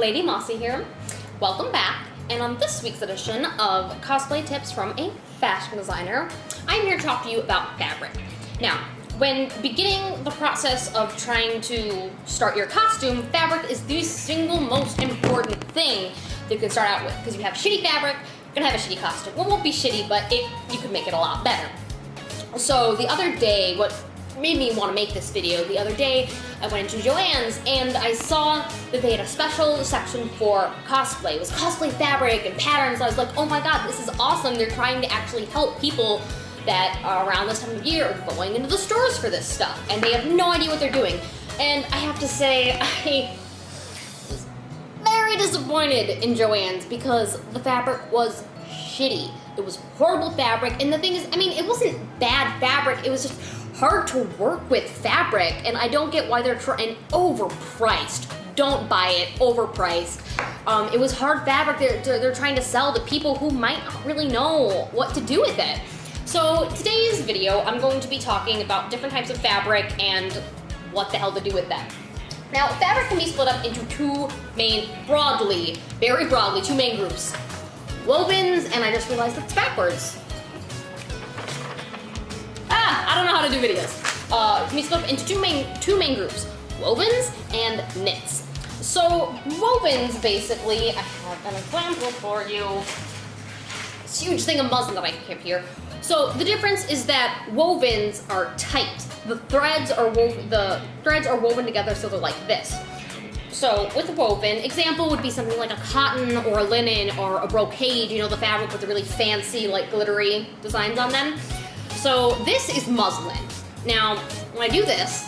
Lady Mossy here. Welcome back, and on this week's edition of Cosplay Tips from a Fashion Designer, I'm here to talk to you about fabric. Now, when beginning the process of trying to start your costume, fabric is the single most important thing that you can start out with, because if you have shitty fabric, you're gonna have a shitty costume. Well, it won't be shitty, but you could make it a lot better. So the other day, what made me want to make this video, the other day I went into Joann's and I saw that they had a special section for cosplay. It was cosplay fabric and patterns. I was like, oh my god, this is awesome. They're trying to actually help people that are around this time of year are going into the stores for this stuff, and they have no idea what they're doing. And I have to say, I was very disappointed in Joann's because the fabric was shitty. It was horrible fabric, and the thing is, I mean, it wasn't bad fabric, it was just hard to work with fabric, and I don't get why they're trying overpriced. Don't buy it, overpriced. It was hard fabric they're trying to sell to people who might not really know what to do with it. So today's video, I'm going to be talking about different types of fabric and what the hell to do with them. Now, fabric can be split up into very broadly, two main groups. Wovens, and I just realized it's backwards. I don't know how to do videos. It can be split up into two main groups, wovens and knits. So wovens, basically, I have an example for you. This huge thing of muslin that I have here. So the difference is that wovens are tight. The threads are woven together, so they're like this. So with a woven, example would be something like a cotton or a linen or a brocade, you know, the fabric with the really fancy, like glittery designs on them. So this is muslin. Now, when I do this,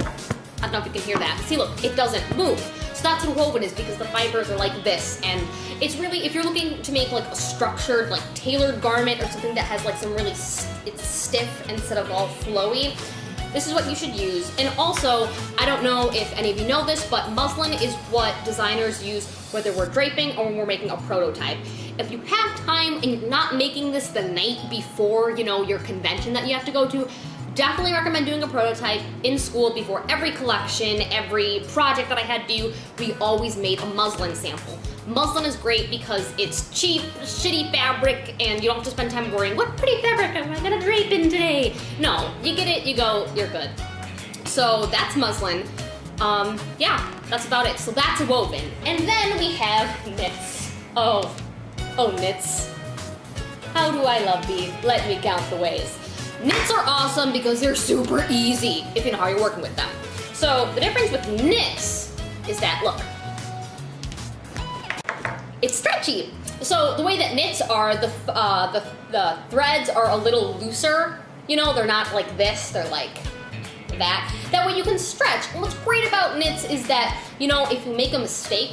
I don't know if you can hear that. See, look, it doesn't move. So that's what a woven is, because the fibers are like this, and it's really, if you're looking to make like a structured, like tailored garment or something that has like some really, it's stiff instead of all flowy, this is what you should use. And also, I don't know if any of you know this, but muslin is what designers use whether we're draping or when we're making a prototype. If you have time and you're not making this the night before, you know, your convention that you have to go to, definitely recommend doing a prototype in school before every collection, every project that I had to do. We always made a muslin sample. Muslin is great because it's cheap, shitty fabric, and you don't have to spend time worrying, what pretty fabric am I gonna drape in today? No, you get it, you go, you're good. So that's muslin. Yeah, that's about it. So that's a woven. And then we have knits. Oh, knits. How do I love thee? Let me count the ways. Knits are awesome because they're super easy if you know how you're working with them. So the difference with knits is that, look, it's stretchy. So the way that knits are, the threads are a little looser. You know, they're not like this, they're like that. That way you can stretch. And what's great about knits is that, you know, if you make a mistake,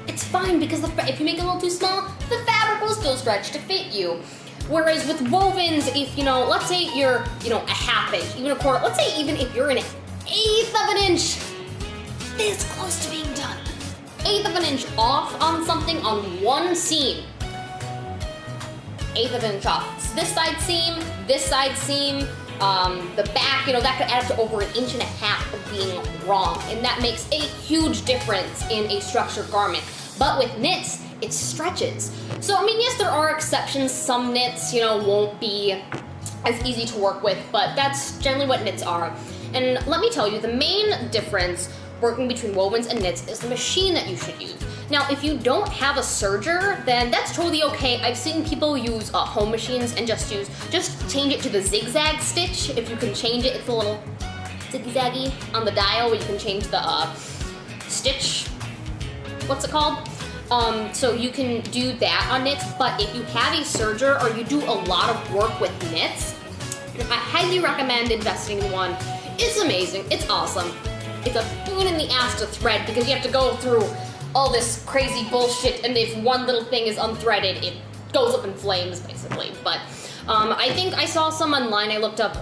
it's fine, because if you make it a little too small, the fabric will still stretch to fit you. Whereas with wovens, if, you know, let's say you're, you know, a half inch, even a quarter, let's say even if you're an eighth of an inch, this close to being done. Eighth of an inch off on something on one seam. Eighth of an inch off. So this side seam, the back, you know, that could add up to over 1.5 inches of being wrong. And that makes a huge difference in a structured garment. But with knits, it stretches. So, I mean, yes, there are exceptions. Some knits, you know, won't be as easy to work with, but that's generally what knits are. And let me tell you, the main difference working between wovens and knits is the machine that you should use. Now, if you don't have a serger, then that's totally okay. I've seen people use home machines and just change it to the zigzag stitch. If you can change it, it's a little zigzaggy on the dial where you can change the stitch. What's it called? So you can do that on knits, but if you have a serger or you do a lot of work with knits, I highly recommend investing in one. It's amazing, it's awesome. It's a pain in the ass to thread because you have to go through all this crazy bullshit, and if one little thing is unthreaded, it goes up in flames, basically. But I think I saw some online. I looked up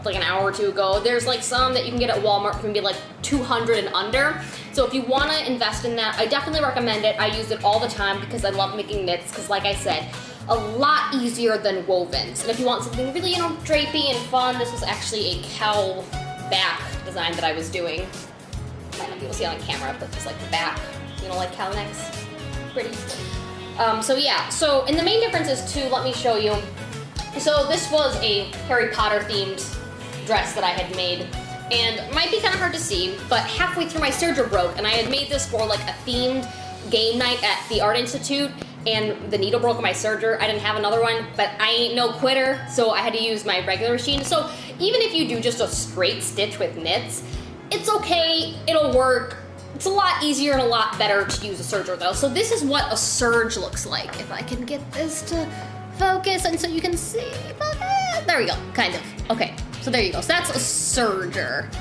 like an hour or two ago. There's like some that you can get at Walmart can be like $200 and under. So if you want to invest in that, I definitely recommend it. I use it all the time because I love making knits, because like I said, a lot easier than wovens. And if you want something really, you know, drapey and fun, this was actually a cowl back design that I was doing. might not be able to see it on camera, but just like the back, you know, like cow necks. Pretty. So yeah, so, and the main difference is too, let me show you. So this was a Harry Potter themed dress that I had made, and it might be kind of hard to see, but halfway through my serger broke, and I had made this for like a themed game night at the Art Institute, and the needle broke on my serger. I didn't have another one, but I ain't no quitter, so I had to use my regular machine. So even if you do just a straight stitch with knits, it's okay, it'll work. It's a lot easier and a lot better to use a serger though. So this is what a serge looks like. If I can get this to focus and so you can see, there we go, kind of. Okay, so there you go. So that's a serger.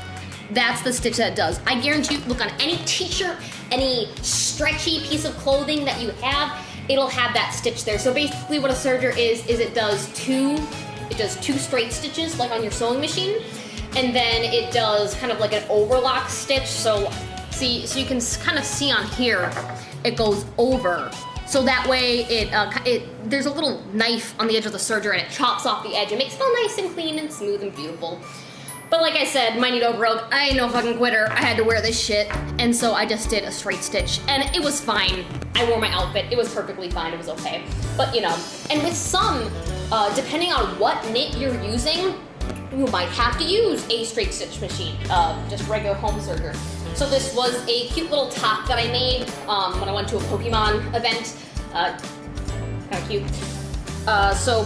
That's the stitch that it does. I guarantee you, look on any t-shirt, any stretchy piece of clothing that you have, it'll have that stitch there. So basically what a serger is it does two straight stitches like on your sewing machine, and then it does kind of like an overlock stitch. So you can kind of see on here, it goes over. So that way there's a little knife on the edge of the serger and it chops off the edge and makes it all nice and clean and smooth and beautiful. But like I said, my needle broke. I ain't no fucking quitter. I had to wear this shit. And so I just did a straight stitch and it was fine. I wore my outfit. It was perfectly fine. It was okay. But you know, and with some, depending on what knit you're using, you might have to use a straight stitch machine, just regular home serger. So this was a cute little top that I made when I went to a Pokemon event. Kind of cute.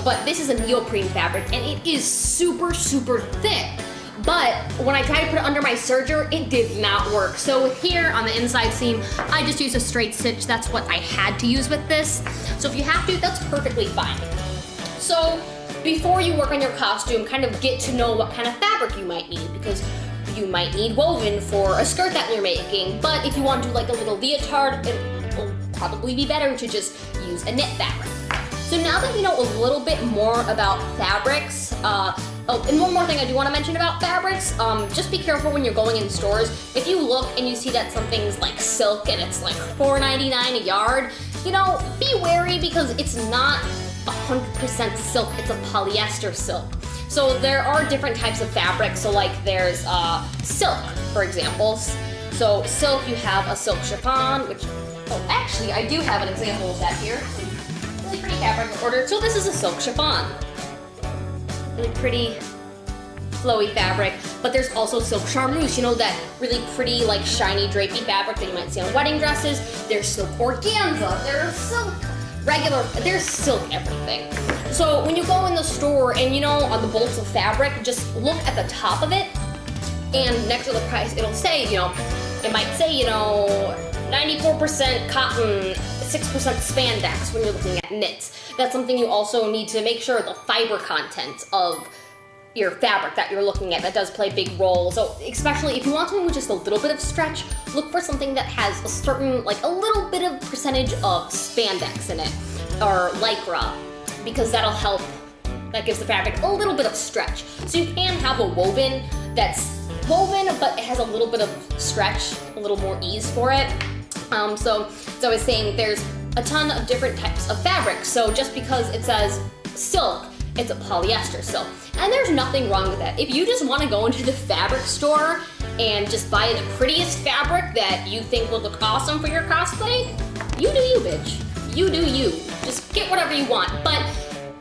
But this is a neoprene fabric and it is super, super thick. But when I tried to put it under my serger, it did not work. So here on the inside seam, I just used a straight stitch. That's what I had to use with this. So if you have to, that's perfectly fine. So before you work on your costume, kind of get to know what kind of fabric you might need, because you might need woven for a skirt that you're making, but if you want to do like a little leotard, it'll probably be better to just use a knit fabric. So now that you know a little bit more about fabrics, oh, and one more thing I do want to mention about fabrics, just be careful when you're going in stores. If you look and you see that something's like silk and it's like $4.99 a yard, you know, be wary because it's not 100% silk, it's a polyester silk. So there are different types of fabric. So like there's silk, for example. So silk, you have a silk chiffon, which, oh, actually I do have an example of that here. Really pretty fabric I ordered. So this is a silk chiffon. Really pretty flowy fabric. But there's also silk charmeuse, you know, that really pretty like shiny drapey fabric that you might see on wedding dresses. There's silk organza, there's silk regular, there's silk everything. So when you go in the store and you know on the bolts of fabric, just look at the top of it and next to the price it'll say, you know, it might say, you know, 94% cotton, 6% spandex when you're looking at knits. That's something you also need to make sure the fiber content of your fabric that you're looking at, that does play a big role. So especially if you want something with just a little bit of stretch, look for something that has a certain, like a little bit of percentage of spandex in it, or lycra, because that'll help, that gives the fabric a little bit of stretch. So you can have a woven that's woven, but it has a little bit of stretch, a little more ease for it. So as I was saying, there's a ton of different types of fabric. So just because it says silk, it's a polyester silk. And there's nothing wrong with that. If you just want to go into the fabric store and just buy the prettiest fabric that you think will look awesome for your cosplay, you do you, bitch. You do you. Just get whatever you want. But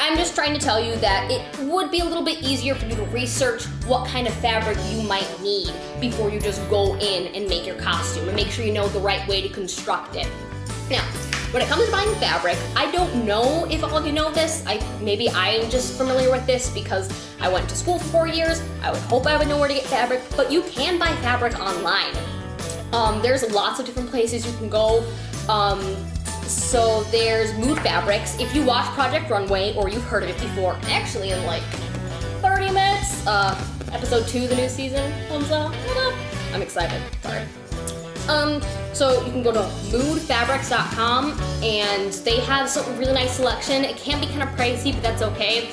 I'm just trying to tell you that it would be a little bit easier for you to research what kind of fabric you might need before you just go in and make your costume, and make sure you know the right way to construct it. Now, when it comes to buying fabric, I don't know if all of you know this. Maybe I'm just familiar with this because I went to school for 4 years. I would hope I would know where to get fabric, but you can buy fabric online. There's lots of different places you can go. So there's Mood Fabrics. If you watch Project Runway, or you've heard of it before, actually in like 30 minutes, episode 2 of the new season comes out. I'm excited, sorry. So you can go to moodfabrics.com and they have some really nice selection. It can be kind of pricey, but that's okay.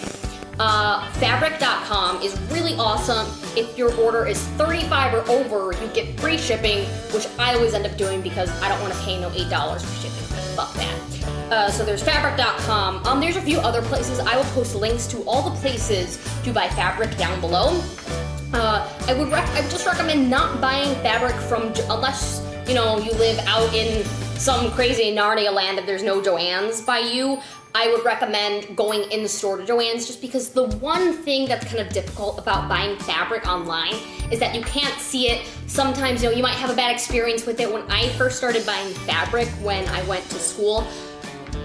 Fabric.com is really awesome. If your order is $35 or over, you get free shipping, which I always end up doing because I don't want to pay no $8 for shipping. Fuck that. So there's fabric.com. There's a few other places. I will post links to all the places to buy fabric down below. I would just recommend not buying fabric from, unless, you know, you live out in some crazy Narnia land that there's no Joann's by you. I would recommend going in the store to Joann's, just because the one thing that's kind of difficult about buying fabric online is that you can't see it. Sometimes, you know, you might have a bad experience with it. When I first started buying fabric when I went to school,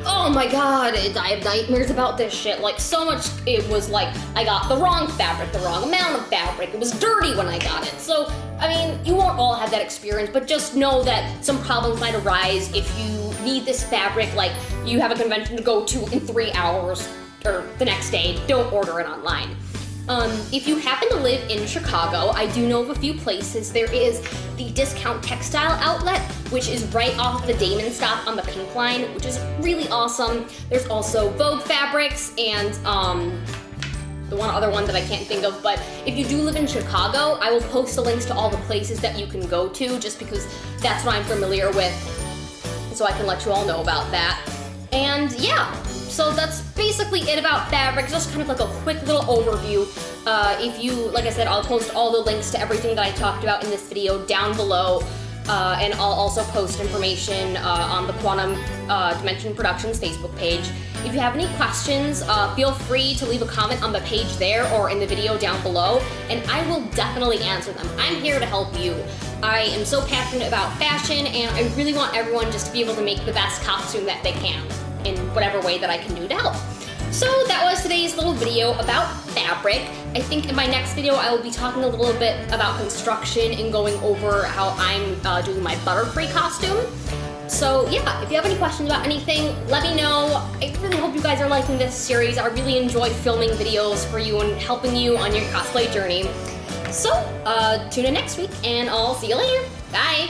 oh my god, I have nightmares about this shit. Like, so much, it was like, I got the wrong fabric, the wrong amount of fabric, it was dirty when I got it. So, I mean, you won't all have that experience, but just know that some problems might arise if you need this fabric, like you have a convention to go to in 3 hours, or the next day. Don't order it online. If you happen to live in Chicago, I do know of a few places. There is the Discount Textile Outlet, which is right off the Damon stop on the Pink Line, which is really awesome. There's also Vogue Fabrics and the one other one that I can't think of, but if you do live in Chicago, I will post the links to all the places that you can go to, just because that's what I'm familiar with, so I can let you all know about that. And yeah, so that's basically it about fabric, just kind of like a quick little overview. If you, like I said, I'll post all the links to everything that I talked about in this video down below, and I'll also post information on the Quantum Dimension Productions Facebook page. If you have any questions, feel free to leave a comment on the page there or in the video down below, and I will definitely answer them. I'm here to help you. I am so passionate about fashion, and I really want everyone just to be able to make the best costume that they can, in whatever way that I can do to help. So that was today's little video about fabric. I think in my next video I will be talking a little bit about construction and going over how I'm doing my Butterfree costume. So yeah, if you have any questions about anything, let me know. I really hope you guys are liking this series. I really enjoy filming videos for you and helping you on your cosplay journey. So tune in next week, and I'll see you later. Bye!